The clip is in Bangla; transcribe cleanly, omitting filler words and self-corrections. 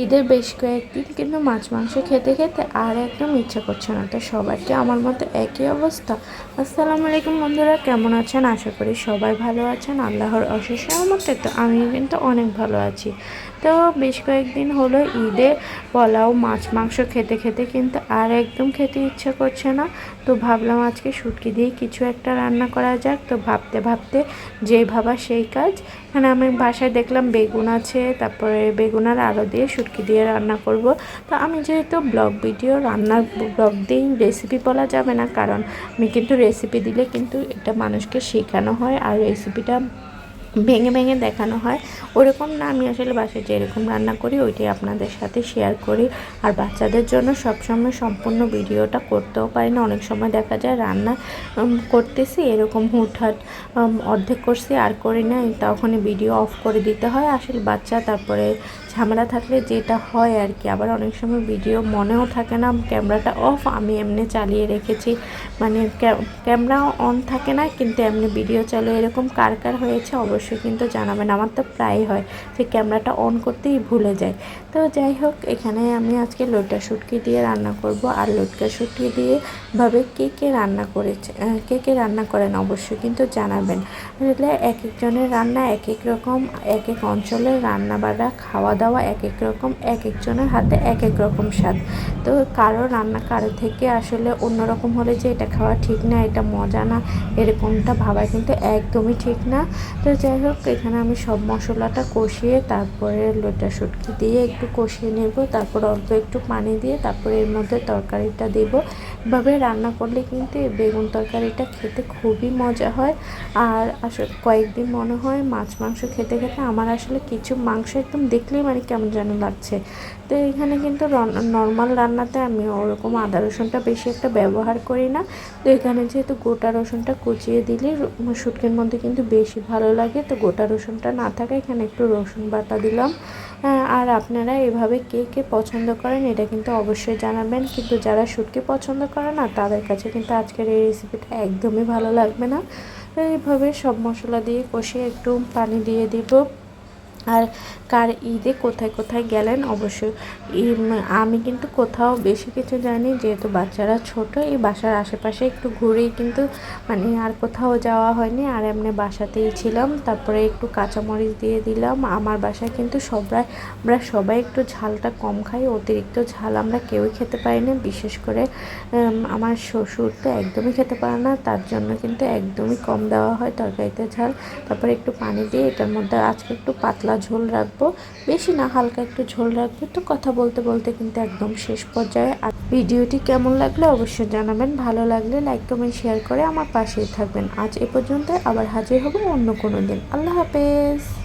ঈদের বেশ কয়েকদিন কিন্তু মাছ মাংস খেতে খেতে আর একদম ইচ্ছা করছে না। তো সবার কি আমার মতো একই অবস্থা? আসসালামু আলাইকুম বন্ধুরা, কেমন আছেন? আশা করি সবাই ভালো আছেন, আল্লাহর অশেষ রহমতে। তো আমি কিন্তু অনেক ভালো আছি। তো বেশ কয়েকদিন হলো ঈদে পোলাও মাছ মাংস খেতে খেতে কিন্তু আর একদম খেতে ইচ্ছা করছে না। তো ভাবলাম আজকে শুটকি দিয়ে কিছু একটা রান্না করা যাক। তো ভাবতে ভাবতে যেই ভাবা সেই কাজ। মানে আমি বাসায় দেখলাম বেগুন আছে, তারপরে বেগুন আর আলু দিয়ে শুটকি দিয়ে রান্না করব। তো আমি যেহেতু ব্লগ ভিডিও রান্নার ব্লগ দিয়েই রেসিপি বলা যাবে না, কারণ আমি কিন্তু রেসিপি দিলে কিন্তু এটা মানুষকে শেখানো হয় আর রেসিপিটা ভেঙে ভেঙে দেখানো হয়। ওরকম না, আমি আসলে বাসায় যেরকম রান্না করি ওইটাই আপনাদের সাথে শেয়ার করি। আর বাচ্চাদের জন্য সবসময় সম্পূর্ণ ভিডিওটা করতেও পারি না। অনেক সময় দেখা যায় রান্না করতেছি এরকম হুটহাট অর্ধেক করছি আর করি না, তখনই ভিডিও অফ করে দিতে হয়। আসলে বাচ্চা তারপরে ঝামেলা থাকলে যেটা হয় আর কি। আবার অনেক সময় ভিডিও মনেও থাকে না, ক্যামেরাটা অফ আমি এমনি চালিয়ে রেখেছি, মানে ক্যামেরা অন থাকে না কিন্তু এমনি ভিডিও চলে। এরকম কার কার হয়েছে অবশ্যই কিন্তু জানাবেন। আমার তো প্রায় হয় যে ক্যামেরাটা অন করতেই ভুলে যায়। তো যাই হোক, এখানে আমি আজকে লইট্টা শুটকি দিয়ে রান্না করব। আর লইট্টা শুটকি দিয়ে ভাবে কে কে রান্না করেছে, কে কে রান্না করেন অবশ্যই কিন্তু জানাবেন। আসলে এক একজনের রান্না এক এক রকম, এক এক অঞ্চলের রান্না বান্না খাওয়া দাওয়া এক এক রকম, এক একজনের হাতে এক এক রকম স্বাদ। তো কারো রান্না কারো থেকে আসলে অন্যরকম হলে যে এটা খাওয়া ঠিক না, এটা মজা না, এরকমটা ভাবা কিন্তু একদমই ঠিক না। তো যাই হোক, এখানে আমি সব মশলাটা কষিয়ে তারপরে লইট্টা শুটকি দিয়ে একটু কষিয়ে নেব, তারপর অল্প একটু পানি দিয়ে তারপরে এর মধ্যে তরকারিটা দেব। এভাবে রান্না করলে কিন্তু এই বেগুন তরকারিটা খেতে খুবই মজা হয়। আর আসলে কয়েকদিন মনে হয় মাছ মাংস খেতে খেতে আমার আসলে কিছু মাংস একদম দেখলেই মানে কেমন যেন লাগছে। তো এখানে কিন্তু নর্মাল রান্নাতে আমি ওরকম আদা রসুনটা বেশি একটা ব্যবহার করি না। তো এখানে যেহেতু গোটা রসুনটা কুচিয়ে দিলে শুটকির মধ্যে কিন্তু বেশি ভালো লাগে, তো গোটা রসুনটা না থাকা এখানে একটু রসুন বাটা দিলাম। আর আপনারা এভাবে কে কে পছন্দ করেন এটা কিন্তু অবশ্যই জানাবেন। কিন্তু যারা শুটকি পছন্দ করে না তাদের কাছে কিন্তু আজকের এই রেসিপিটা একদমই ভালো লাগবে না। এইভাবে সব মশলা দিয়ে কষিয়ে একটু পানি দিয়ে দিব। আর কার ঈদে কোথায় কোথায় গেলেন অবশ্যই। আমি কিন্তু কোথাও বেশি কিছু জানি, যেহেতু বাচ্চারা ছোট, এই বাসার আশেপাশে একটু ঘুরেই কিন্তু মানে আর কোথাও যাওয়া হয়নি। আর এমনি বাসাতেই ছিলাম। তারপরে একটু কাঁচামরিচ দিয়ে দিলাম। আমার বাসায় কিন্তু আমরা সবাই একটু ঝালটা কম খাই, অতিরিক্ত ঝাল আমরা কেউই খেতে পারি না। বিশেষ করে আমার শ্বশুর তো একদমই খেতে পারে না, তার জন্য কিন্তু একদমই কম দেওয়া হয় তরকারিতে ঝাল। তারপরে একটু পানি দিয়ে এটার মধ্যে আজকে একটু পাতলা ঝোল রাখবো, বেশি না হালকা একটু ঝোল রাখবো। তো কথা বলতে বলতে কিন্তু একদম শেষ পর্যায়ে। আর ভিডিওটি কেমন লাগলো অবশ্যই জানাবেন। ভালো লাগলে লাইক কমেন্ট শেয়ার করে আমার পাশেই থাকবেন। আজ এ পর্যন্ত, আবার হাজির হব অন্য কোনো দিন। আল্লাহ হাফেজ।